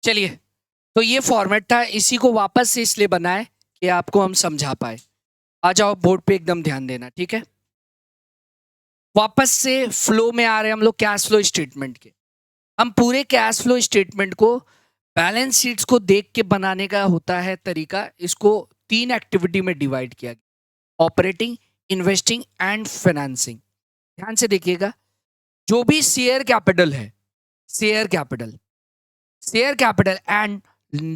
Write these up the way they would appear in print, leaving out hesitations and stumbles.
चलिए, तो ये फॉर्मेट था, इसी को वापस से इसलिए बनाए कि आपको हम समझा पाए। आ जाओ बोर्ड पे एकदम ध्यान देना, ठीक है। वापस से फ्लो में आ रहे हैं हम लोग कैश फ्लो स्टेटमेंट के। हम पूरे कैश फ्लो स्टेटमेंट को बैलेंस शीट्स को देख के बनाने का होता है तरीका। इसको 3 एक्टिविटी में डिवाइड किया गया: ऑपरेटिंग, इन्वेस्टिंग एंड फाइनेंसिंग। ध्यान से देखिएगा, जो भी शेयर कैपिटल है, share capital, share capital and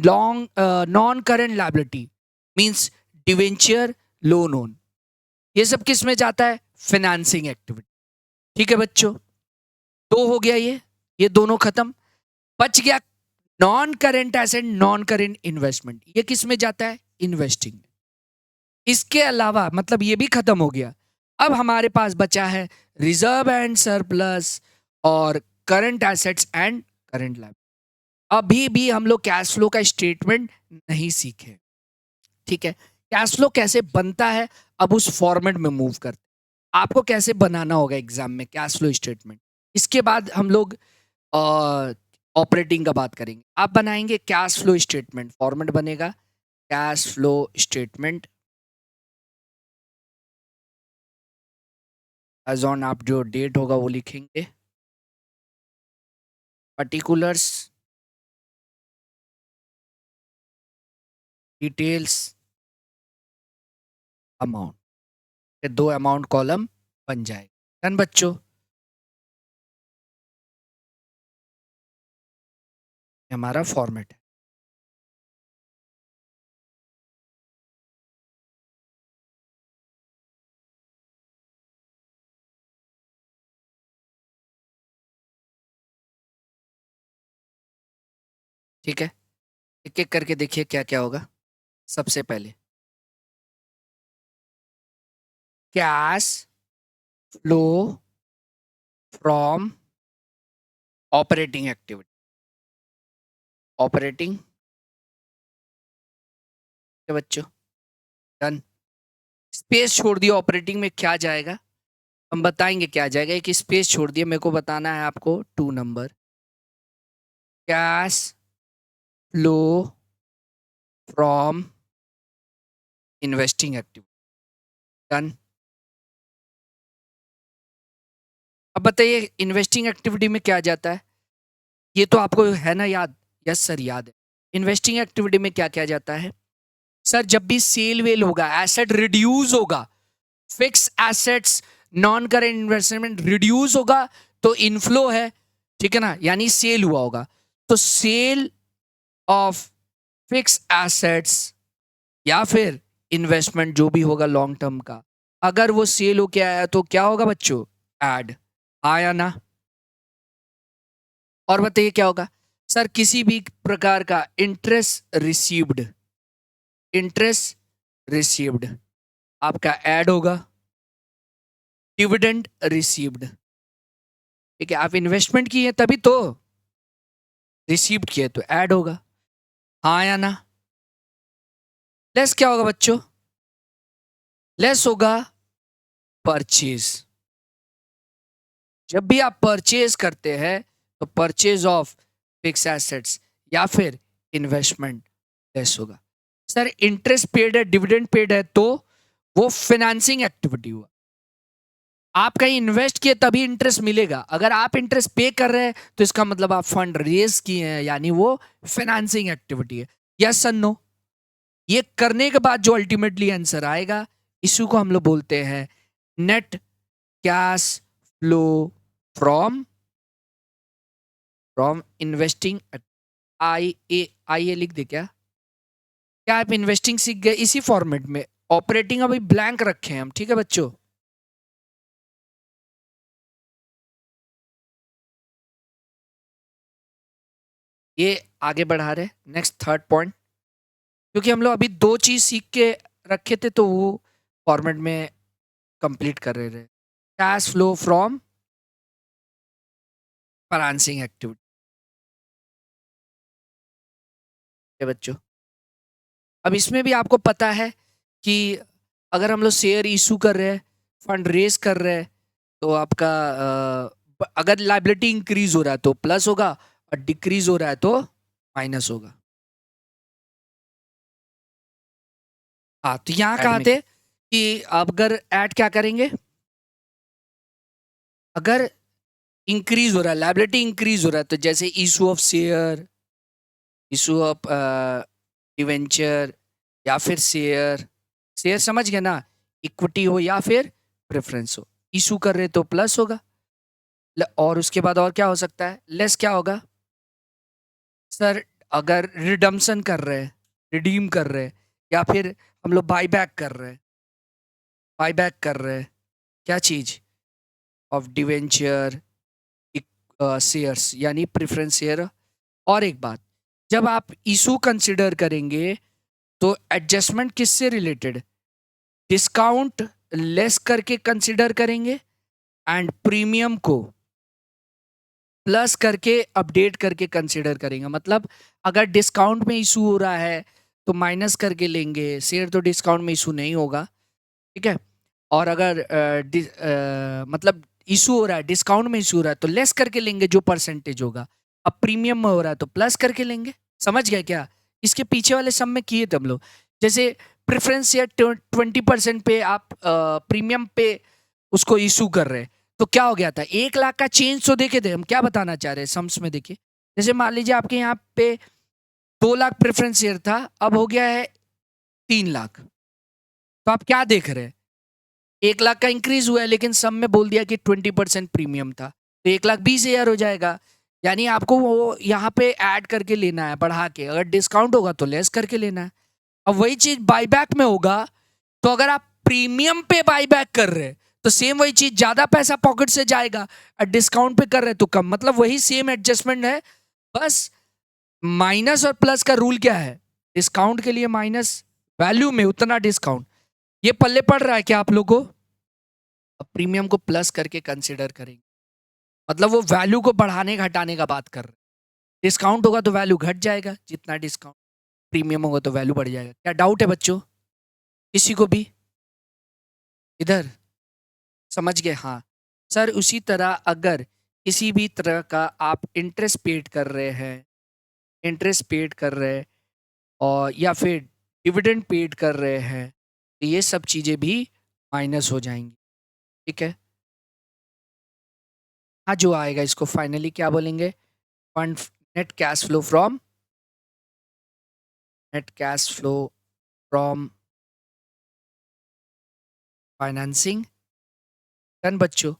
long non current liability means debenture, loan own, ये सब किस में जाता है? Financing activity. ठीक है बच्चों, तो हो गया ये दोनों खत्म। बच गया non current asset, non current investment, ये किस में जाता है? इन्वेस्टिंग। इसके अलावा मतलब ये भी खत्म हो गया। अब हमारे पास बचा है रिजर्व एंड सरप्लस और current assets and current liability. अभी भी हम लोग कैश फ्लो का स्टेटमेंट नहीं सीखे, ठीक है। कैश फ्लो कैसे बनता है, अब उस फॉर्मेट में मूव करते हैं। आपको कैसे बनाना होगा एग्जाम में कैश फ्लो स्टेटमेंट। इसके बाद हम लोग ऑपरेटिंग का बात करेंगे। आप बनाएंगे कैश फ्लो स्टेटमेंट, फॉर्मेट बनेगा cash flow statement. As on आप जो डेट होगा वो लिखेंगे, पर्टिकुलर्स, डिटेल्स, अमाउंट, ये 2 अमाउंट कॉलम बन जाएगा। डन बच्चों, हमारा फॉर्मेट है। ठीक है, एक एक करके देखिए क्या क्या होगा। सबसे पहले cash flow from operating activity, operating के बच्चों। डन, स्पेस छोड़ दिया, ऑपरेटिंग में क्या जाएगा हम बताएंगे क्या जाएगा। एक स्पेस छोड़ दिया, मेरे को बताना है आपको 2 number. Cash flow from investing activity. Done. अब बताइए इन्वेस्टिंग एक्टिविटी में क्या जाता है, ये तो आपको है ना याद? यस सर याद है। इन्वेस्टिंग एक्टिविटी में क्या क्या जाता है सर? जब भी सेल वेल होगा, एसेट रिड्यूस होगा, fix assets, non current investment reduce होगा तो इनफ्लो है, ठीक है ना, यानी सेल हुआ होगा। तो सेल ऑफ फिक्स एसेट्स या फिर इन्वेस्टमेंट जो भी होगा लॉन्ग टर्म का, अगर वो सेल होके आया तो क्या होगा बच्चों? ऐड। आया ना? और बताइए क्या होगा सर? किसी भी प्रकार का इंटरेस्ट रिसीव्ड, इंटरेस्ट रिसीव्ड आपका ऐड होगा। डिविडेंड रिसीव्ड, ठीक है, आप इन्वेस्टमेंट किए तभी तो, रिसीव्ड किए तो ऐड होगा। हाँ या ना? लेस क्या होगा बच्चों? लेस होगा परचेज। जब भी आप परचेज करते हैं तो परचेज ऑफ फिक्स एसेट्स या फिर इन्वेस्टमेंट लेस होगा। सर इंटरेस्ट पेड है, डिविडेंड पेड है, तो वो फाइनेंसिंग एक्टिविटी हुआ। आप कहीं इन्वेस्ट किए तभी इंटरेस्ट मिलेगा। अगर आप इंटरेस्ट पे कर रहे हैं तो इसका मतलब आप फंड रेज किए हैं, यानी वो फाइनेंसिंग एक्टिविटी है। Yes sir no? ये करने के बाद जो अल्टीमेटली आंसर आएगा, इसी को हम लोग बोलते हैं net cash flow from from investing. आई ए लिख दे क्या? क्या आप इन्वेस्टिंग सीख गए इसी फॉर्मेट में? ऑपरेटिंग अभी ब्लैंक रखे हैं हम, ठीक है बच्चों। ये आगे बढ़ा रहे नेक्स्ट थर्ड पॉइंट, क्योंकि हम लोग अभी 2 चीज सीख के रखे थे तो वो फॉर्मेट में कंप्लीट कर रहे थे। Cash flow from financing activity है बच्चों। अब इसमें भी आपको पता है कि अगर हम लोग शेयर इशू कर रहे हैं, फंड रेज कर रहे हैं, तो आपका अगर लाइबिलिटी इंक्रीज हो रहा है तो प्लस होगा और डिक्रीज हो रहा है तो माइनस होगा। हाँ, तो यहाँ Add कहा में थे कि अगर ऐड क्या करेंगे, अगर इंक्रीज हो रहा है, लायबिलिटी इंक्रीज हो रहा है, तो जैसे issue of share, issue of debenture, या फिर शेयर, शेयर समझ गए ना, इक्विटी हो या फिर प्रेफरेंस हो, इशू कर रहे तो प्लस होगा। और उसके बाद और क्या हो सकता है, लेस क्या होगा सर, अगर रिडम्शन कर रहे हैं, रिडीम कर रहे हैं, या फिर हम लोग बाई बैक कर रहे हैं, बाई बैक कर रहे हैं क्या चीज, ऑफ डिवेंचर, शेयर्स यानी प्रेफरेंस शेयर। और एक बात, जब आप इशू कंसिडर करेंगे तो एडजस्टमेंट किससे रिलेटेड, डिस्काउंट लेस करके कंसिडर करेंगे एंड प्रीमियम को प्लस करके अपडेट करके कंसिडर करेंगे। मतलब अगर डिस्काउंट में इशू हो रहा है तो माइनस करके लेंगे, शेयर तो डिस्काउंट में इशू नहीं होगा, ठीक है। और अगर मतलब इशू हो रहा है, डिस्काउंट में इशू हो रहा है तो लेस करके लेंगे जो परसेंटेज होगा। अब प्रीमियम में हो रहा है तो प्लस करके लेंगे। समझ गए क्या, इसके पीछे वाले सम में किए थे हम लोग। जैसे प्रेफरेंस या 20% पे आप प्रीमियम पे उसको इशू कर रहे हैं, तो क्या हो गया था, 1 लाख का चेंज तो देखे थे हम, क्या बताना चाह रहे हैं सम्स में देखिए। जैसे मान लीजिए आपके यहाँ पे 2 लाख प्रेफरेंस शेयर था, अब हो गया है 3 लाख, तो आप क्या देख रहे हैं, 1 लाख का इंक्रीज हुआ है, लेकिन सम में बोल दिया कि 20% प्रीमियम था, तो 1,20,000 हो जाएगा। यानी आपको वो यहाँ पे ऐड करके लेना है बढ़ा के, अगर डिस्काउंट होगा तो लेस करके लेना है। अब वही चीज बाईबैक में होगा, तो अगर आप प्रीमियम पे बाईबैक कर रहे हैं तो सेम वही चीज ज्यादा पैसा पॉकेट से जाएगा, और डिस्काउंट पे कर रहे हैं तो कम, मतलब वही सेम एडजस्टमेंट है। बस माइनस और प्लस का रूल क्या है, डिस्काउंट के लिए माइनस, वैल्यू में उतना डिस्काउंट। ये पल्ले पड़ रहा है क्या आप लोगों को, अब प्रीमियम को प्लस करके कंसिडर करेंगे, मतलब वो वैल्यू को बढ़ाने घटाने का बात कर रहे हैं। डिस्काउंट होगा तो वैल्यू घट जाएगा जितना डिस्काउंट, प्रीमियम होगा तो वैल्यू बढ़ जाएगा। क्या डाउट है बच्चों किसी को भी इधर, समझ गए, हाँ सर। उसी तरह अगर किसी भी तरह का आप इंटरेस्ट पेड कर रहे हैं, इंटरेस्ट पेड कर रहे हैं, और या फिर डिविडेंड पेड कर रहे हैं, तो ये सब चीज़ें भी माइनस हो जाएंगी, ठीक है। हाँ, जो आएगा इसको फाइनली क्या बोलेंगे, fund, net cash flow from, net cash flow from financing, done बच्चों।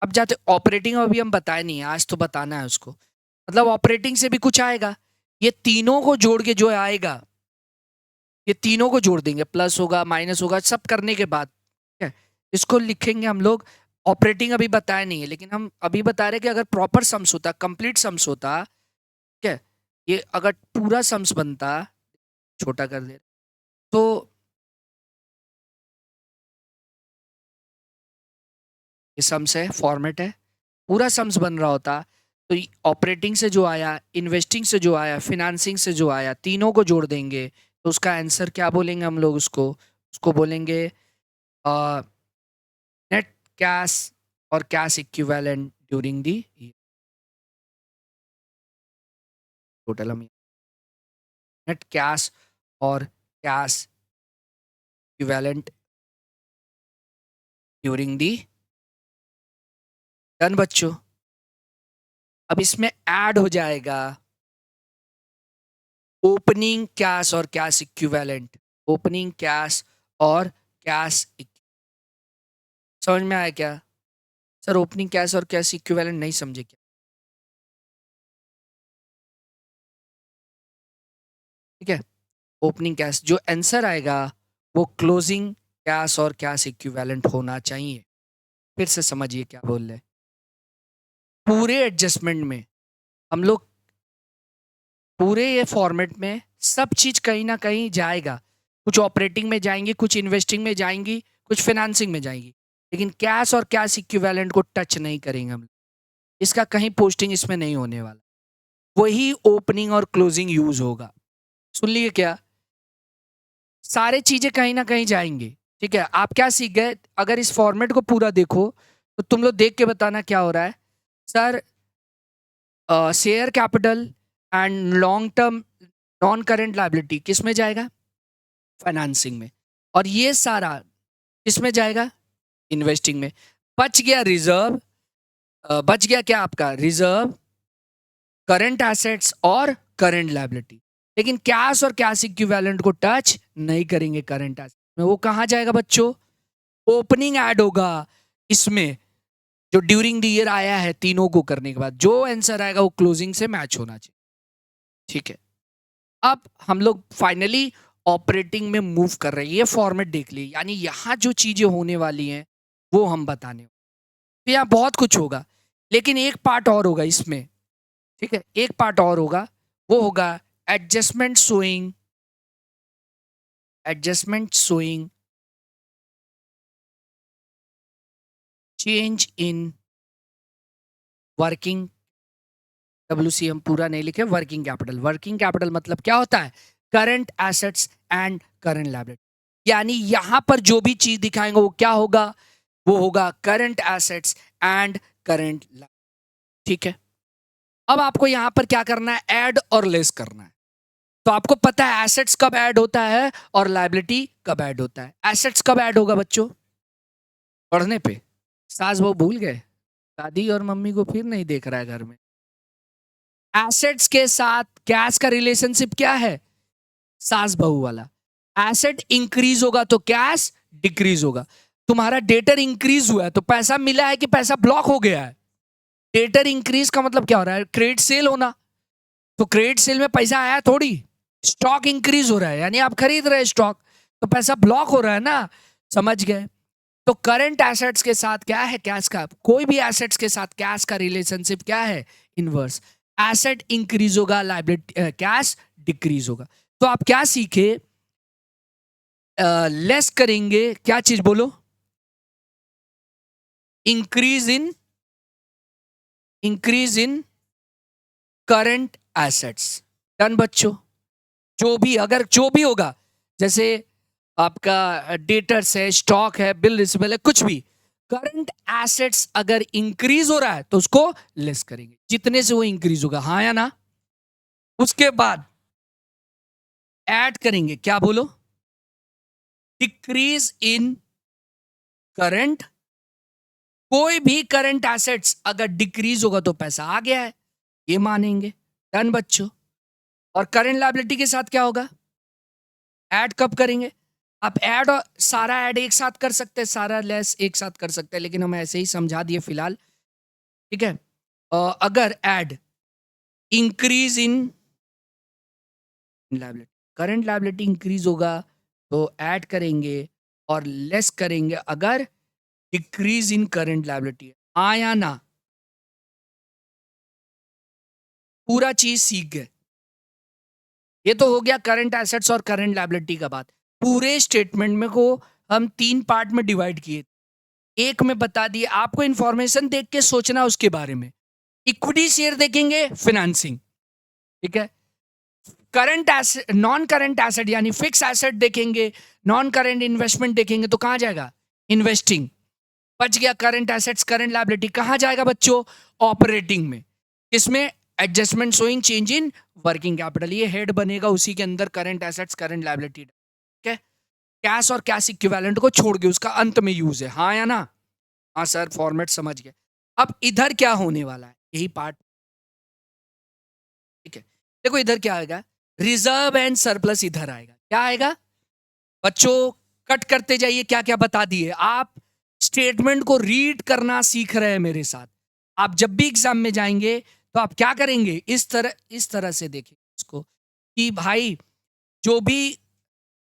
अब जाते ऑपरेटिंग, अभी हम बताए नहीं है, आज तो बताना है उसको। मतलब ऑपरेटिंग से भी कुछ आएगा, ये तीनों को जोड़ के जो आएगा, ये तीनों को जोड़ देंगे, प्लस होगा माइनस होगा सब करने के बाद, ठीक है। इसको लिखेंगे हम लोग। ऑपरेटिंग अभी बताया नहीं है, लेकिन हम अभी बता रहे कि अगर प्रॉपर सम्स होता, कंप्लीट सम्स होता, ठीक है, ये अगर पूरा सम्स बनता, छोटा कर दे तो ये सम्स है, फॉर्मेट है, पूरा सम्स बन रहा होता, तो ऑपरेटिंग से जो आया, इन्वेस्टिंग से जो आया, फिनेंसिंग से जो आया, तीनों को जोड़ देंगे, तो उसका आंसर क्या बोलेंगे हम लोग, उसको उसको बोलेंगे नेट कैश और cash equivalent during the total. हम नेट कैश और cash equivalent during the, done बच्चों। अब इसमें ऐड हो जाएगा ओपनिंग कैश और कैश इक्विवेलेंट, ओपनिंग कैश और कैश, समझ में आया क्या सर, ओपनिंग कैश और कैश इक्विवेलेंट नहीं समझे क्या, ठीक है। ओपनिंग कैश, जो आंसर आएगा वो क्लोजिंग कैश और कैश इक्विवेलेंट होना चाहिए। फिर से समझिए क्या बोल रहे, पूरे एडजस्टमेंट में हम लोग, पूरे ये फॉर्मेट में सब चीज कहीं ना कहीं जाएगा, कुछ ऑपरेटिंग में जाएंगी, कुछ इन्वेस्टिंग में जाएंगी, कुछ फाइनेंसिंग में जाएंगी, लेकिन कैश और कैश इक्विवेलेंट को टच नहीं करेंगे हम। इसका कहीं पोस्टिंग इसमें नहीं होने वाला, वही ओपनिंग और क्लोजिंग यूज होगा। सुन लिए क्या, सारे चीजें कहीं ना कहीं जाएंगे, ठीक है। आप क्या सीख गए, अगर इस फॉर्मेट को पूरा देखो तो तुम लोग देख के बताना क्या हो रहा है sir, share capital and long term non current liability किस में जाएगा? फाइनेंसिंग में। और ये सारा किस में जाएगा? इन्वेस्टिंग में। बच गया रिजर्व, बच गया क्या आपका? रिजर्व, करंट एसेट्स और करंट लायबिलिटी। लेकिन कैश और कैश इक्विवेलेंट को टच नहीं करेंगे करंट एसेट में। वो कहाँ जाएगा बच्चों? ओपनिंग ऐड होगा इसमें, जो ड्यूरिंग द ईयर आया है तीनों को करने के बाद जो आंसर आएगा वो क्लोजिंग से मैच होना चाहिए। ठीक है, अब हम लोग फाइनली ऑपरेटिंग में मूव कर रहे हैं। ये फॉर्मेट देख लिए, यानी यहां जो चीजें होने वाली हैं वो हम बताने, तो यहाँ बहुत कुछ होगा, लेकिन एक पार्ट और होगा इसमें। ठीक है, एक पार्ट और होगा, वो होगा adjustment showing change in working, WC हम पूरा नहीं लिखे, वर्किंग कैपिटल। वर्किंग कैपिटल मतलब क्या होता है? Current assets and current liability. यानी यहां पर जो भी चीज दिखाएंगे वो क्या होगा? वो होगा current assets and current liability. ठीक है, अब आपको यहां पर क्या करना है? ऐड और लेस करना है। तो आपको पता है एसेट्स कब ऐड होता है और लायबिलिटी कब ऐड होता है। एसेट्स कब ऐड होगा बच्चों? पढ़ने पे सास वो भूल गए, दादी और मम्मी को फिर नहीं देख रहा है घर में। एसेट्स के साथ कैश का रिलेशनशिप क्या है? सास बहू वाला। एसेट इंक्रीज होगा तो कैश डिक्रीज होगा। तुम्हारा डेटर इंक्रीज हुआ है तो पैसा मिला है कि पैसा ब्लॉक हो गया है? डेटर इंक्रीज का मतलब क्या हो रहा है? क्रेडिट सेल होना। तो क्रेडिट सेल में पैसा आया थोड़ी, स्टॉक इंक्रीज हो रहा है, यानी आप खरीद रहे हैं स्टॉक, तो पैसा ब्लॉक हो रहा है ना। समझ गए? तो करंट एसेट्स के साथ क्या है? कैश का। कोई भी एसेट्स के साथ कैश का रिलेशनशिप क्या है? इनवर्स। एसेट इंक्रीज होगा, लायबिलिटी कैश डिक्रीज होगा। तो आप क्या सीखे? लेस करेंगे क्या चीज बोलो? Increase in current assets. Done बच्चों? जो भी, अगर जो भी होगा, जैसे आपका डेटर्स है, स्टॉक है, बिल रिसीवेबल है, कुछ भी, करंट एसेट्स अगर इंक्रीज हो रहा है तो उसको लेस करेंगे जितने से वो इंक्रीज होगा। हाँ या ना? उसके बाद ऐड करेंगे क्या बोलो? Decrease in current. कोई भी करंट एसेट्स अगर डिक्रीज होगा तो पैसा आ गया है, ये मानेंगे। डन बच्चों? और करंट लायबिलिटी के साथ क्या होगा? ऐड कब करेंगे? आप ऐड और सारा ऐड एक साथ कर सकते हैं, सारा लेस एक साथ कर सकते हैं, लेकिन हम ऐसे ही समझा दिए फिलहाल। ठीक है, अगर add increase in liability, current liability increase होगा तो ऐड करेंगे, और लेस करेंगे अगर डिक्रीज इन करंट लायबिलिटी। हाँ या ना? पूरा चीज सीख गए। ये तो हो गया करंट एसेट्स और करंट लायबिलिटी का बात। पूरे स्टेटमेंट में को हम 3 पार्ट में डिवाइड किए, एक में बता दिए। आपको इंफॉर्मेशन देख के सोचना उसके बारे में। इक्विटी शेयर देखेंगे, फाइनेंसिंग। ठीक है, current asset, non current asset यानी फिक्स एसेट देखेंगे, नॉन करंट इन्वेस्टमेंट देखेंगे तो कहां जाएगा? इन्वेस्टिंग। बच गया करंट एसेट्स करंट लायबिलिटी, कहां जाएगा बच्चों? ऑपरेटिंग में। इसमें adjustment showing change in working capital, ये हेड बनेगा, उसी के अंदर करंट एसेट्स करंट लायबिलिटी। ठीक है, कैश और कैश इक्विवेलेंट को छोड़ के उसका अंत में यूज है। हाँ या ना? हाँ सर, फॉर्मेट समझ गए। अब इधर क्या होने वाला है, यही पार्ट। ठीक है, देखो इधर क्या आएगा? रिजर्व एंड सरप्लस इधर आएगा। क्या आएगा बच्चों? कट करते जाइए, क्या क्या बता दिए। आप स्टेटमेंट को रीड करना सीख रहे हैं मेरे साथ। आप जब भी एग्जाम में जाएंगे तो आप क्या करेंगे? इस तरह से देखिए इसको, कि भाई जो भी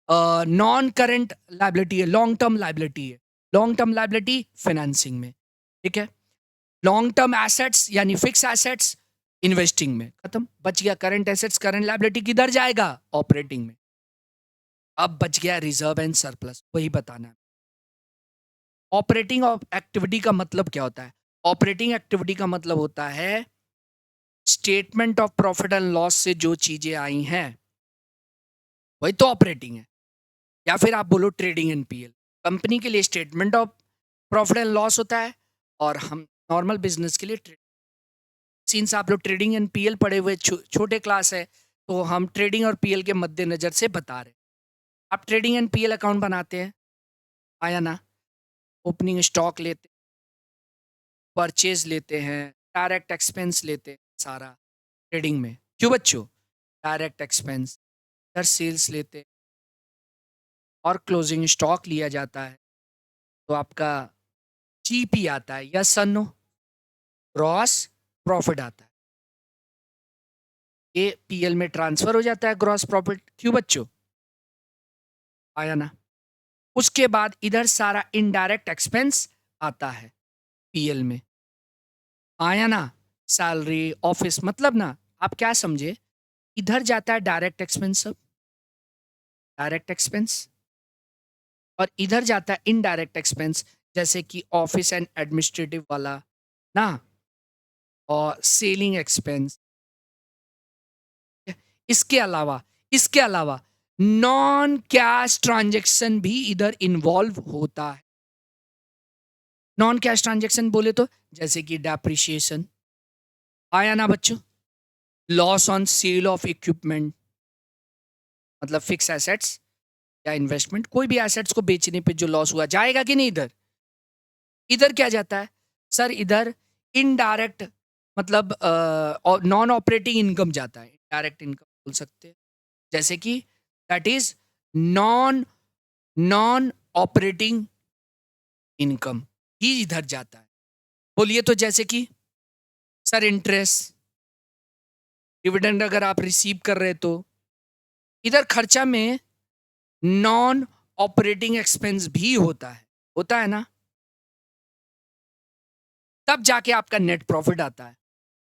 नॉन करंट लायबिलिटी है, लॉन्ग टर्म लायबिलिटी है, लॉन्ग टर्म लायबिलिटी फाइनेंसिंग में। ठीक है, लॉन्ग टर्म एसेट्स यानी फिक्स एसेट्स इन्वेस्टिंग में, खत्म। बच गया करंट एसेट्स करंट लायबिलिटी, किधर जाएगा? ऑपरेटिंग में। अब बच गया रिजर्व एंड सरप्लस, वही बताना है। ऑपरेटिंग एक्टिविटी का मतलब क्या होता है? ऑपरेटिंग एक्टिविटी का मतलब होता है statement of profit and loss से जो चीजें आई हैं वही तो ऑपरेटिंग है। या फिर आप बोलो ट्रेडिंग एनपीएल। कंपनी के लिए statement of profit and loss होता है, और हम नॉर्मल बिजनेस के लिए ट्रेड। सिंस आप लोग ट्रेडिंग एंड पीएल पढ़े हुए छोटे क्लास है, तो हम ट्रेडिंग और पीएल के मद्देनजर से बता रहे हैं। आप ट्रेडिंग एंड पीएल अकाउंट बनाते हैं, आया ना? ओपनिंग स्टॉक लेते, परचेज लेते हैं, डायरेक्ट एक्सपेंस लेते हैं सारा ट्रेडिंग में। क्यों बच्चों? डायरेक्ट एक्सपेंस, इधर सेल्स लेते हैं और क्लोजिंग स्टॉक लिया जाता है, तो आपका जीपी आता है, yes sir no? Gross profit आता है, ये पीएल में ट्रांसफर हो जाता है ग्रॉस प्रॉफिट। क्यों बच्चों? आया ना? उसके बाद इधर सारा इनडायरेक्ट एक्सपेंस आता है पीएल में, आया ना? सैलरी, ऑफिस, मतलब ना आप क्या समझे, इधर जाता है डायरेक्ट एक्सपेंस, सब डायरेक्ट एक्सपेंस, और इधर जाता है इनडायरेक्ट एक्सपेंस, जैसे कि ऑफिस एंड एडमिनिस्ट्रेटिव वाला ना, और सेलिंग एक्सपेंस। इसके अलावा नॉन कैश ट्रांजैक्शन भी इधर इन्वॉल्व होता है। नॉन कैश ट्रांजैक्शन बोले तो जैसे कि डेप्रिसिएशन, आया ना बच्चों? Loss on sale of equipment, मतलब फिक्स एसेट्स या इन्वेस्टमेंट, कोई भी एसेट्स को बेचने पे जो लॉस हुआ जाएगा कि नहीं इधर? इधर क्या जाता है सर? इधर इनडायरेक्ट, मतलब नॉन ऑपरेटिंग इनकम जाता है, डायरेक्ट इनकम बोल सकते हैं, जैसे कि that is non non operating income ही इधर जाता है। बोलिए तो जैसे कि सर इंटरेस्ट, डिविडेंड अगर आप रिसीव कर रहे तो इधर खर्चा में नॉन ऑपरेटिंग एक्सपेंस भी होता है ना, तब जाके आपका नेट प्रॉफिट आता है।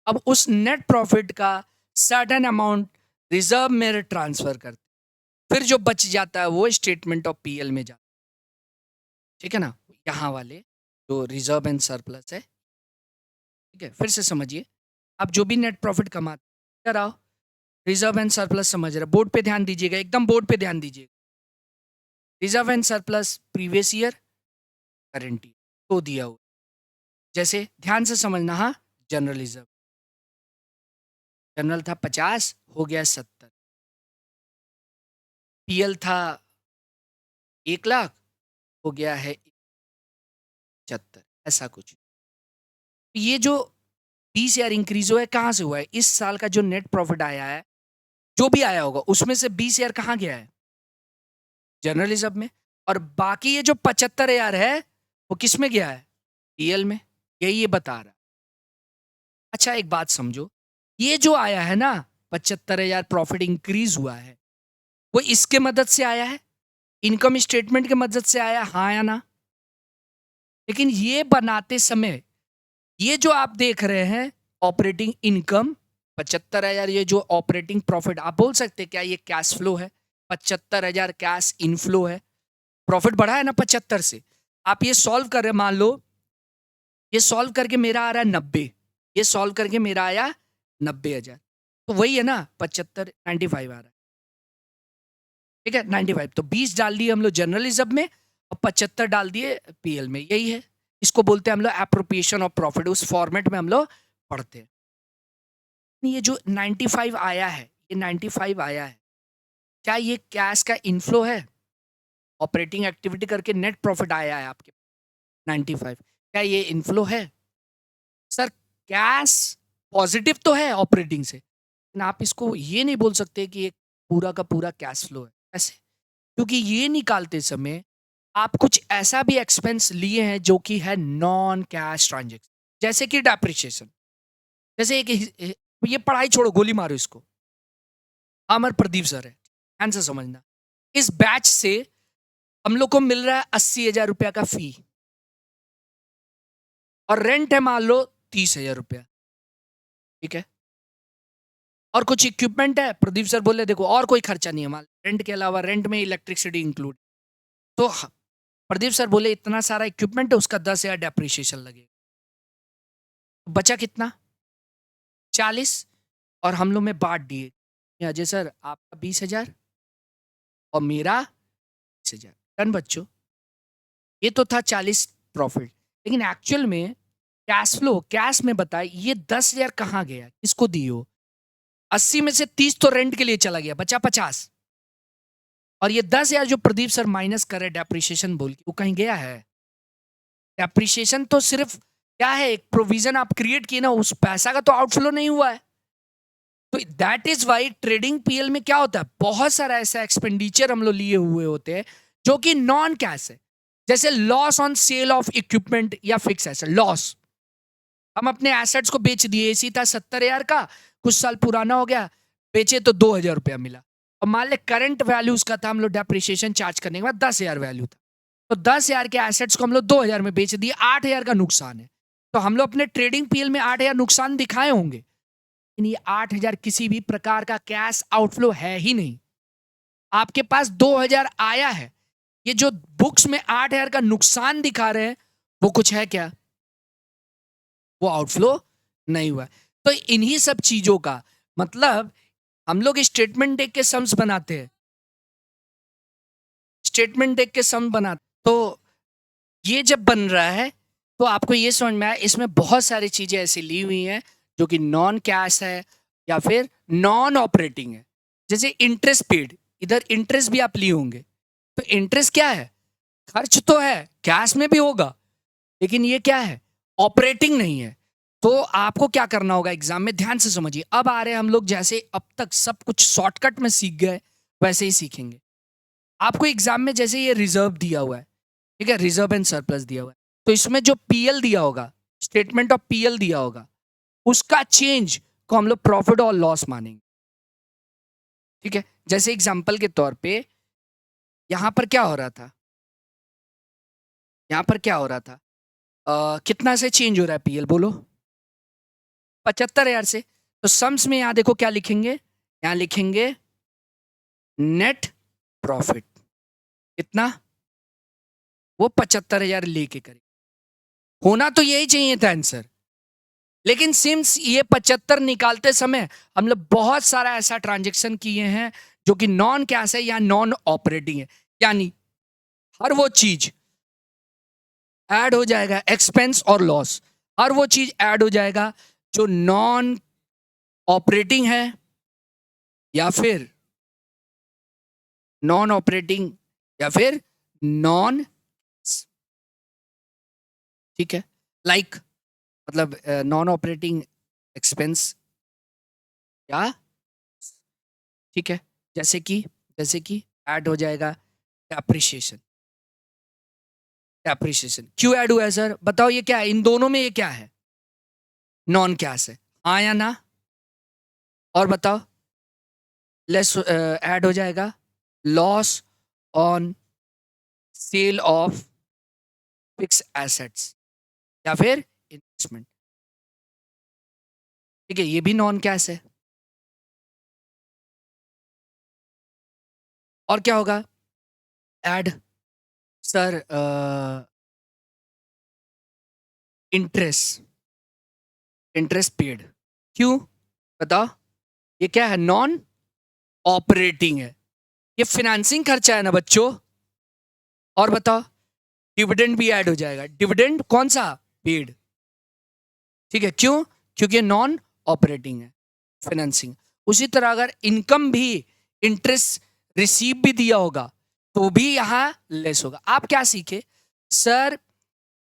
अब उस नेट प्रॉफिट का सर्टेन अमाउंट रिजर्व में ट्रांसफर करते, फिर जो बच जाता है वो स्टेटमेंट ऑफ पीएल में जाता है, ठीक है ना? यहाँ वाले जो रिजर्व एंड सरप्लस है, ठीक है, फिर से समझिए, आप जो भी नेट प्रॉफिट कमाते, इधर आओ, रिजर्व एंड सरप्लस समझ रहे, बोर्ड पे ध्यान दीजिएगा, एकदम बोर्ड पे ध्यान दीजिएगा। Reserve and surplus previous year, current year तो दिया हुआ, जैसे ध्यान से समझना, हाँ। जनरल रिजर्व, जनरल था 50, हो गया 70। पीएल था 1 लाख, हो गया है 75, ऐसा कुछ। ये जो 20,000 इंक्रीज हुआ है, कहाँ से हुआ है? इस साल का जो नेट प्रॉफिट आया है, जो भी आया होगा उसमें से 20,000 कहाँ गया है? जनरल रिजर्व में। और बाकी ये जो 75,000 है वो किस में गया है? पीएल में। यही ये बता रहा है। अच्छा एक बात समझो, ये जो आया है ना 75,000 प्रॉफिट इंक्रीज हुआ है, वो इसके मदद से आया है, इनकम स्टेटमेंट के मदद से आया, हाँ या ना? लेकिन ये बनाते समय ये जो आप देख रहे हैं ऑपरेटिंग इनकम 75,000, ये जो ऑपरेटिंग प्रॉफिट, आप बोल सकते हैं क्या ये कैश फ्लो है? 75,000 कैश इनफ्लो है, प्रॉफिट बढ़ा है ना 75 से। आप ये सॉल्व कर रहे हैं, मान लो ये सॉल्व करके मेरा आ रहा है 90, ये सॉल्व करके मेरा आया 90,000, तो वही है ना 75, 95 आ रहा है, ठीक है 95। तो 20 डाल दिए हम लोग जर्नलिज्म में और 75 डाल दिए पीएल में, यही है। इसको बोलते हैं हम लोग एप्रोप्रिएशन ऑफ प्रॉफिट, उस फॉर्मेट में हम लोग पढ़ते हैं। ये जो 95 आया है, ये 95 आया है, क्या ये कैश का इनफ्लो है? ऑपरेटिंग एक्टिविटी करके नेट प्रॉफिट आया है आपके 95, क्या ये इनफ्लो है? सर कैश पॉजिटिव तो है ऑपरेटिंग से, लेकिन आप इसको ये नहीं बोल सकते कि ये पूरा का पूरा कैश फ्लो है, ऐसे, क्योंकि ये निकालते समय आप कुछ ऐसा भी एक्सपेंस लिए हैं जो कि है नॉन कैश ट्रांजेक्शन, जैसे कि डेप्रिसिएशन, जैसे एक ये पढ़ाई छोड़ो, गोली मारो इसको, अमर प्रदीप सर है, ध्यान से समझना। इस बैच से हम लोग को मिल रहा है 80,000 रुपया का फी, और रेंट है मान लो 30,000 रुपया, ठीक है, और कुछ इक्विपमेंट है, प्रदीप सर बोले देखो और कोई खर्चा नहीं है, मान रेंट के अलावा, रेंट में इलेक्ट्रिसिटी इंक्लूड, तो प्रदीप सर बोले इतना सारा इक्विपमेंट है, उसका 10,000 डेप्रिसिएशन लगेगा, बचा कितना? 40, और हम लोग में बांट दिए, अजय सर आपका 20,000 और मेरा 20,000, डन बच्चों। ये तो था 40 प्रॉफिट, लेकिन एक्चुअल में कैश फ्लो, कैश में बताए ये 10,000 कहाँ गया, किसको दी हो? 80 में से 30 तो रेंट के लिए चला गया, बचा 50। और ये 10,000 जो प्रदीप सर माइनस करे डेप्रिसिएशन बोल के, वो कहीं गया है? डेप्रिसिएशन तो सिर्फ क्या है, एक प्रोविजन आप क्रिएट किए ना, उस पैसा का तो आउटफ्लो नहीं हुआ है। तो that is why trading PL में क्या होता है, बहुत सारा ऐसा एक्सपेंडिचर हम लोग लिए हुए होते हैं जो कि नॉन कैश है। जैसे loss on sale of equipment या फिक्स एसेट लॉस, हम अपने एसेट्स को बेच दिए, एसी था 70,000 का, कुछ साल पुराना हो गया, बेचे तो 2,000 रुपया मिला, और मान ले करंट वैल्यू उसका था, हम लोग डेप्रिसिएशन चार्ज करने के बाद 10,000 वैल्यू था, तो 10,000 के एसेट्स को हम लोग 2,000 में बेच दिए, 8,000 का नुकसान है। तो हम लोग अपने ट्रेडिंग पीएल में 8,000 नुकसान दिखाए होंगे, लेकिन ये 8,000 किसी भी प्रकार का कैश आउटफ्लो है ही नहीं। आपके पास 2,000 आया है, ये जो बुक्स में 8,000 का नुकसान दिखा रहे हैं, वो कुछ है क्या? वो आउटफ्लो नहीं हुआ। तो इन्हीं सब चीजों का मतलब, हम लोग स्टेटमेंट देख के सम्स बनाते हैं, स्टेटमेंट देख के सम बनाते, तो ये जब बन रहा है तो आपको ये समझ में आया, इसमें बहुत सारी चीजें ऐसी ली हुई हैं जो कि नॉन कैश है या फिर नॉन ऑपरेटिंग है। जैसे इंटरेस्ट पेड, इधर इंटरेस्ट भी आप लिए होंगे, तो इंटरेस्ट क्या है, खर्च तो है, कैश में भी होगा, लेकिन ये क्या है, ऑपरेटिंग नहीं है। तो आपको क्या करना होगा एग्जाम में, ध्यान से समझिए। अब आ रहे हैं हम लोग, जैसे अब तक सब कुछ शॉर्टकट में सीख गए वैसे ही सीखेंगे। आपको एग्जाम में जैसे ये रिजर्व दिया हुआ है, ठीक है, रिजर्व एंड सरप्लस दिया हुआ है, तो इसमें जो पीएल दिया होगा, स्टेटमेंट ऑफ पीएल दिया होगा, उसका चेंज को हम लोग प्रॉफिट और लॉस मानेंगे। ठीक है, जैसे एग्जांपल के तौर पे यहां पर क्या हो रहा था, यहां पर क्या हो रहा था, कितना से चेंज हो रहा है पीएल बोलो, 75,000 से। तो सम्स में यहां देखो क्या लिखेंगे, यहां लिखेंगे नेट प्रॉफिट, कितना, वो 75,000 लेके करे, होना तो यही चाहिए था आंसर, लेकिन सिंस ये 75 निकालते समय हम लोग बहुत सारा ऐसा ट्रांजेक्शन किए हैं जो कि नॉन कैश है या नॉन ऑपरेटिंग है, यानी हर वो चीज ऐड हो जाएगा, एक्सपेंस और लॉस, हर वो चीज ऐड हो जाएगा जो नॉन ऑपरेटिंग है या फिर नॉन ऑपरेटिंग या फिर नॉन, ठीक है, लाइक मतलब नॉन ऑपरेटिंग एक्सपेंस या, ठीक है, जैसे कि ऐड हो जाएगा एप्रिसिएशन, एप्रिसिएशन क्यों ऐड हुआ है सर बताओ, ये क्या है, इन दोनों में ये क्या है, नॉन कैश है, हाँ या ना, और बताओ, लेस ऐड हो जाएगा loss on sale of fix assets या फिर इन्वेस्टमेंट, ठीक है, ये भी नॉन कैश है। और क्या होगा, add sir interest, interest paid, क्यों बताओ, ये क्या है, नॉन ऑपरेटिंग है, ये फाइनेंसिंग खर्चा है ना बच्चों। और बताओ, डिविडेंड भी ऐड हो जाएगा, डिविडेंड कौन सा, पेड, ठीक है, क्यों, क्योंकि नॉन ऑपरेटिंग है, फाइनेंसिंग। उसी तरह अगर इनकम भी, इंटरेस्ट रिसीव भी दिया होगा तो भी यहां लेस होगा। आप क्या सीखे सर,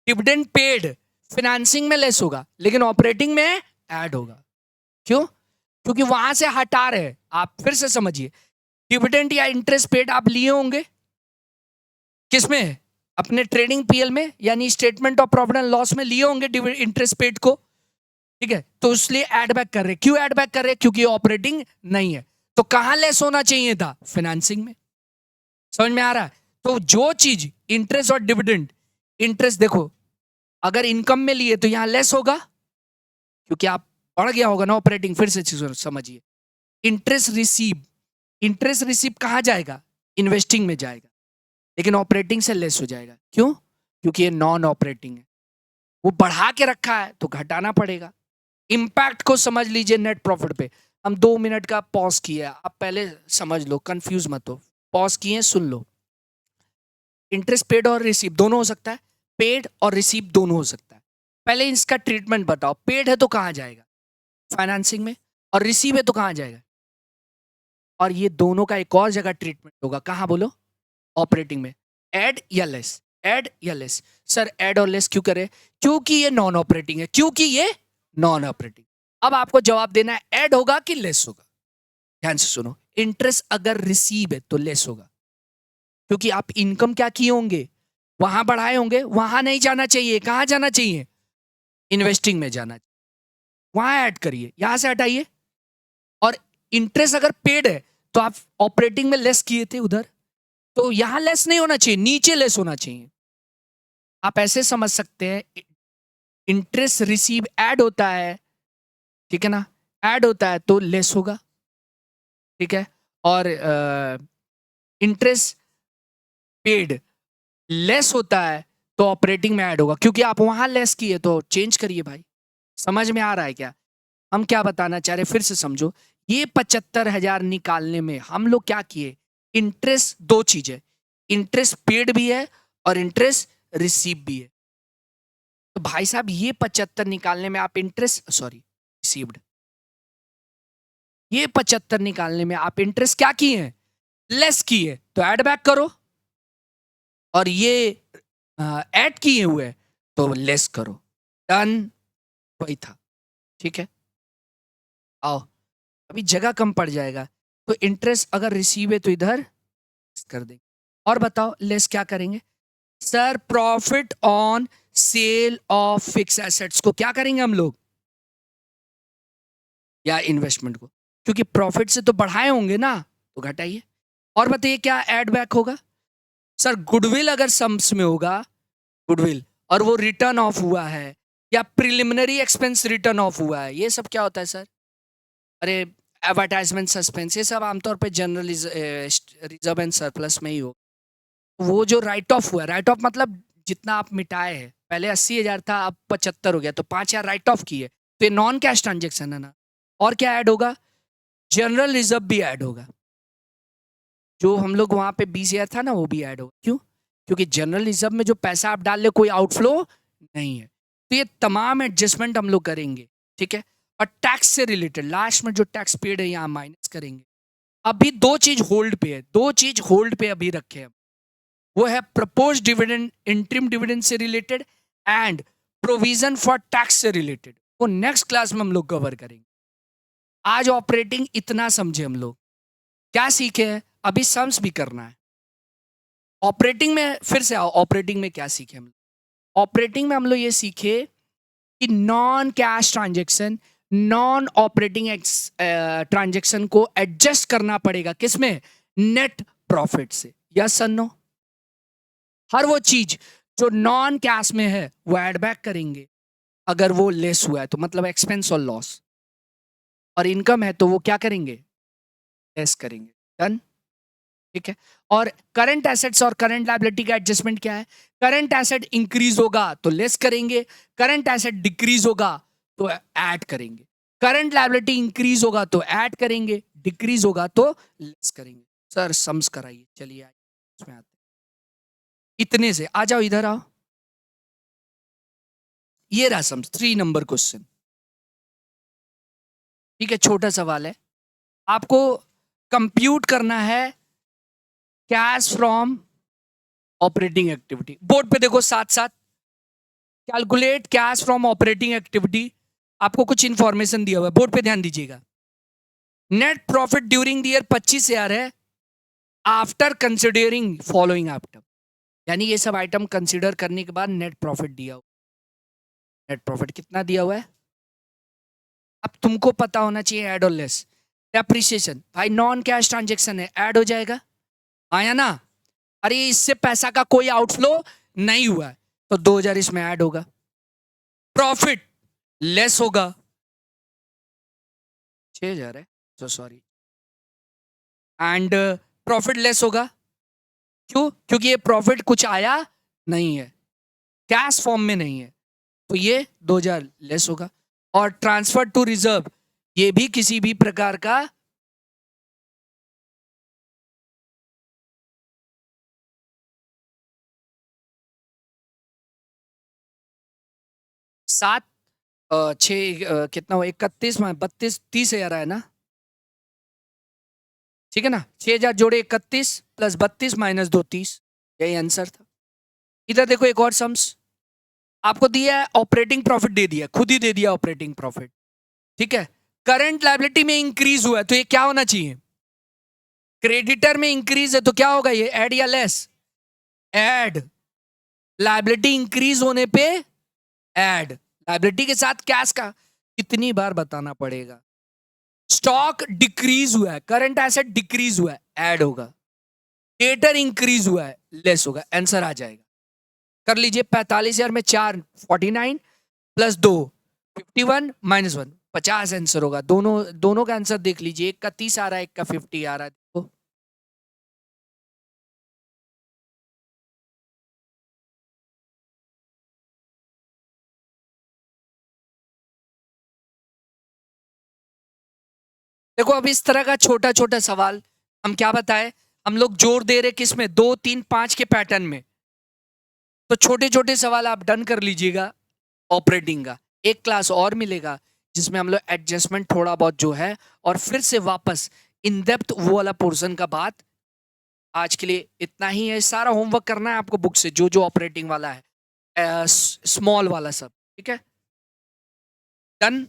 डिविडेंड पेड फाइनेंसिंग में लेस होगा लेकिन ऑपरेटिंग में ऐड होगा, क्यों, क्योंकि वहां से हटा रहे हैं। आप फिर से समझिए, डिविडेंड या इंटरेस्ट पेड आप लिए होंगे किसमें, अपने ट्रेडिंग पीएल में, यानी statement of profit and loss में लिए होंगे इंटरेस्ट पेड को, ठीक है, तो इसलिए ऐड बैक कर रहे, क्यों ऐड बैक कर रहे, क्योंकि ऑपरेटिंग नहीं है, तो कहां लेस होना चाहिए था, फाइनेंसिंग में। समझ में आ रहा है, तो जो चीज इंटरेस्ट और डिविडेंड, इंटरेस्ट देखो अगर इनकम में लिए तो यहां लेस होगा क्योंकि आप बढ़ गया होगा ना ऑपरेटिंग, फिर से समझिए, इंटरेस्ट रिसीव, इंटरेस्ट रिसीव कहां जाएगा, इन्वेस्टिंग में जाएगा, लेकिन ऑपरेटिंग से लेस हो जाएगा, क्यों, क्योंकि ये नॉन ऑपरेटिंग है, वो बढ़ा के रखा है तो घटाना पड़ेगा। इंपैक्ट को समझ लीजिए नेट प्रॉफिट पे। हम 2 मिनट का पॉज किया, आप पहले समझ लो, कंफ्यूज मत हो, पॉज किए सुन लो। इंटरेस्ट पेड और रिसीव दोनों हो सकता है, पेड और रिसीव दोनों हो सकता है। पहले इसका ट्रीटमेंट बताओ, पेड है तो कहाँ जाएगा? फाइनेंसिंग में। और रिसीव है तो कहाँ जाएगा? और ये दोनों का एक और जगह ट्रीटमेंट होगा, कहाँ बोलो? ऑपरेटिंग में। ऐड या लेस, ऐड या लेस। सर ऐड और लेस क्यों करे? क्योंकि ये नॉन ऑपरेटिंग है, क्योंकि ये नॉन ऑपरेटिंग। अब आपको जवाब देना है ऐड होगा कि लेस होगा। ध्यान से सुनो, इंटरेस्ट अगर रिसीव है तो लेस होगा, क्योंकि आप इनकम क्या किए होंगे? वहां बढ़ाए होंगे, वहां नहीं जाना चाहिए, कहां जाना चाहिए? इन्वेस्टिंग में जाना चाहिए, वहां ऐड करिए, यहां से हटाइए। और इंटरेस्ट अगर पेड है तो आप ऑपरेटिंग में लेस किए थे उधर, तो यहां लेस नहीं होना चाहिए, नीचे लेस होना चाहिए। आप ऐसे समझ सकते हैं, इंटरेस्ट रिसीव ऐड होता है, ठीक है ना, ऐड होता है तो लेस होगा, ठीक है। और इंटरेस्ट पेड लेस होता है तो ऑपरेटिंग में ऐड होगा, क्योंकि आप वहां लेस किए, तो चेंज करिए भाई। समझ में आ रहा है क्या हम क्या बताना चाह रहे? फिर से समझो, ये 75,000 निकालने में हम लोग क्या किए? इंटरेस्ट, दो चीजें, इंटरेस्ट पेड भी है और इंटरेस्ट रिसीव भी है। तो भाई साहब ये 75 निकालने में आप इंटरेस्ट, सॉरी रिसीव्ड, ये 75 निकालने में आप इंटरेस्ट क्या किए हैं? लेस किए, तो ऐड बैक करो। और ये ऐड किए हुए तो लेस करो। डन, वही था, ठीक है। आओ, अभी जगह कम पड़ जाएगा, तो इंटरेस्ट अगर रिसीव है तो इधर कर देंगे। और बताओ लेस क्या करेंगे? Sir profit on sale of fix assets को क्या करेंगे हम लोग, या इन्वेस्टमेंट को? क्योंकि प्रॉफिट से तो बढ़ाए होंगे ना, तो घटाइए। और बताइए क्या ऐड बैक होगा? सर गुडविल अगर सम्स में होगा, गुडविल, और वो रिटर्न ऑफ हुआ है, या प्रिलिमिनरी एक्सपेंस रिटर्न ऑफ हुआ है, ये सब क्या होता है सर? अरे एडवर्टाइजमेंट सस्पेंस, ये सब आमतौर पे जनरल रिजर्व एंड सरप्लस में ही हो। वो जो राइट ऑफ हुआ, राइट ऑफ मतलब जितना आप मिटाए हैं, पहले 80,000 था, अब 75 हो गया, तो 5,000 राइट ऑफ किए, तो ये नॉन कैश ट्रांजेक्शन है ना। और क्या ऐड होगा? जनरल रिजर्व भी ऐड होगा। जो हम लोग वहां पे 20,000 था ना, वो भी ऐड होगा। क्यों? क्योंकि जनरल रिजर्व में जो पैसा आप डाल ले, कोई आउटफ्लो नहीं है। तो ये तमाम एडजस्टमेंट हम लोग करेंगे, ठीक है। और टैक्स से रिलेटेड लास्ट में जो टैक्स पेड है यहाँ माइनस करेंगे। अभी दो चीज होल्ड पे है, दो चीज होल्ड पे अभी रखे हैं। वो है प्रपोज डिविडेंड, इंटरिम डिविडेंड से related, and provision for tax से रिलेटेड। वो नेक्स्ट क्लास में हम लोग कवर करेंगे। आज ऑपरेटिंग इतना समझे हम लोग, क्या सीखे हैं? अभी सम्स भी करना है। ऑपरेटिंग में फिर से आओ, ऑपरेटिंग में क्या सीखे हम लोग? ऑपरेटिंग में हम लोग ये सीखे कि non cash transaction, non operating transaction को एडजस्ट करना पड़ेगा, किसमें? नेट प्रॉफिट से। यस और नो? हर वो चीज जो नॉन कैश में है वो एड बैक करेंगे, अगर वो लेस हुआ है तो, मतलब एक्सपेंस और लॉस। और इनकम है तो वो क्या करेंगे? लेस करेंगे। डन, ठीक है। और करंट एसेट्स और करंट लायबिलिटी का एडजस्टमेंट क्या है? करंट एसेट इंक्रीज होगा तो लेस करेंगे, करंट एसेट डिक्रीज होगा तो ऐड करेंगे। करंट लायबिलिटी इंक्रीज होगा तो ऐड करेंगे, डिक्रीज होगा तो लेस करेंगे। सर सम्स कराइए, चलिए इसमें आते हैं। इतने से आ जाओ, इधर आओ। ये रहा सम्स, 3 नंबर क्वेश्चन, ठीक है। छोटा सवाल है, आपको कंप्यूट करना है cash from operating activity. Board पे देखो साथ साथ, calculate cash from operating activity. आपको कुछ इंफॉर्मेशन दिया हुआ है, बोर्ड पे ध्यान दीजिएगा। Net profit during the year 25,000 है, आफ्टर कंसिडरिंग फॉलोइंग आइटम। यानी ये सब आइटम कंसिडर करने के बाद नेट प्रॉफिट दिया हुआ। नेट प्रॉफिट कितना दिया हुआ है? अब तुमको पता होना चाहिए ऐड और लेस। डेप्रिसिएशन भाई नॉन कैश ट्रांजेक्शन है, ऐड हो जाएगा, आया ना। अरे इससे पैसा का कोई आउटफ्लो नहीं हुआ है, तो 2,000 इसमें ऐड होगा। प्रॉफिट लेस होगा, 6,000 है, तो सॉरी, एंड प्रॉफिट लेस होगा। क्यों? क्योंकि ये प्रॉफिट कुछ आया नहीं है, कैश फॉर्म में नहीं है, तो ये 2,000 लेस होगा। और ट्रांसफर टू रिजर्व, ये भी किसी भी प्रकार का 7 6 कितना हुआ 31 32 30,000 है ना, ठीक है ना। 6,000 जोड़े 31 प्लस 32 माइनस 2 30, यही आंसर था। इधर देखो एक और सम्स आपको दिया है, ऑपरेटिंग प्रॉफिट दे दिया, खुद ही दे दिया ऑपरेटिंग प्रॉफिट, ठीक है। करंट लायबिलिटी में इंक्रीज हुआ है तो ये क्या होना चाहिए, क्रेडिटर में इंक्रीज है तो क्या होगा ये, ऐड या लेस, ऐड। लायबिलिटी इंक्रीज होने पे ऐड, लायबिलिटी के साथ कैश का कितनी बार बताना पड़ेगा। स्टॉक डिक्रीज हुआ है, करंट एसेट डिक्रीज हुआ है, ऐड होगा। डेटर इंक्रीज हुआ है, लेस होगा, आंसर आ जाएगा। कर लीजिए 45,000 में 4 49 प्लस 2 51 माइनस 1 50 आंसर होगा। दोनों का आंसर देख लीजिए, एक का 30 आ रहा है, एक का 50 आ रहा है। देखो देखो अब इस तरह का छोटा छोटा सवाल हम क्या बताए, हम लोग जोर दे रहे किस में, 2 3 5 के पैटर्न में। तो छोटे छोटे सवाल आप डन कर लीजिएगा ऑपरेटिंग का। एक क्लास और मिलेगा जिसमें हम लोग एडजस्टमेंट थोड़ा बहुत जो है, और फिर से वापस इन डेप्थ वो वाला पोर्शन का बात। आज के लिए इतना ही है, सारा होमवर्क करना है आपको बुक से, जो जो ऑपरेटिंग वाला है, स्मॉल वाला सब, ठीक है। डन।